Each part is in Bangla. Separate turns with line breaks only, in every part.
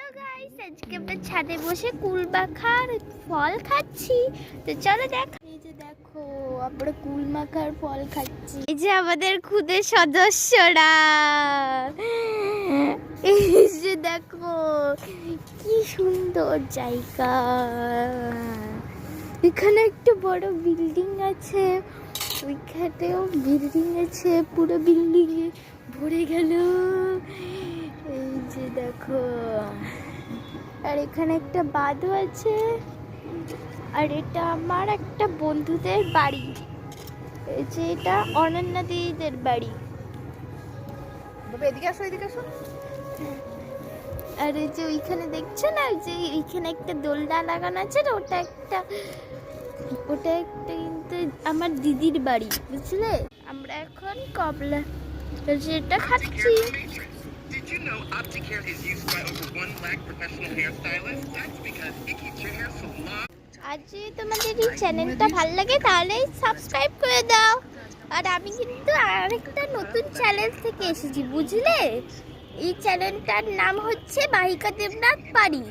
হ্যালো গাইস, আজকে আমরা ছাদে বসে কুলমাখার ফল খাচ্ছি। তো চলো দেখ, এই যে দেখো আমরা কুলমাখার ফল খাচ্ছি। এই যে আমাদের খুদে সদস্যরা, এই যে দেখো কি সুন্দর জায়গা। এখানে একটা বড় বিল্ডিং আছে, ওইখানেও বিল্ডিং আছে, পুরো বিল্ডিং এ ভরে গেল। এই যে দেখো, আর এখানে একটা বাঁধও আছে, আর এটা আমার একটা বন্ধুদের বাড়ি। এই যে এটা অনন্যা দিদিদের বাড়ি।
এদিকে আসো, এদিকে আসো।
আর এই যে ওইখানে দেখছো না, যে ওইখানে একটা দোলনা লাগানো আছে না, ওটা একটা কিন্তু আমার দিদির বাড়ি, বুঝলে। আমরা এখন কমলা যেটা খাচ্ছি।
Did you know Opticare is used by over 1 lakh professional hairstylists? That's because it keeps your hair so long.
আজ যদি তোমাদের এই চ্যানেলটা ভালো লাগে তাহলে সাবস্ক্রাইব করে দাও। আর আমি কিন্তু আরেকটা নতুন চ্যানেল থেকে এসেছি, বুঝলে। এই চ্যানেলটার নাম হচ্ছে মাহিকা দেবনাথ পারি।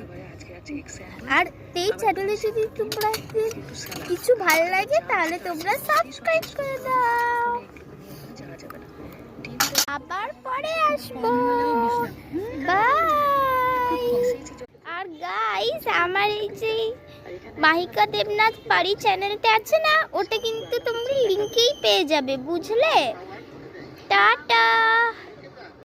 আর এই চ্যানেলে যদি তোমরা কিছু ভালো লাগে তাহলে তোমরা সাবস্ক্রাইব করে দাও। আবার পরে আসবো, বাই। আর গাইস, আমার এই যে মাহিকা দেবনাথ পারি চ্যানেলটা আছে না, ওটা কিন্তু তোমরা লিংকেই পেয়ে যাবে, বুঝলে। টাটা।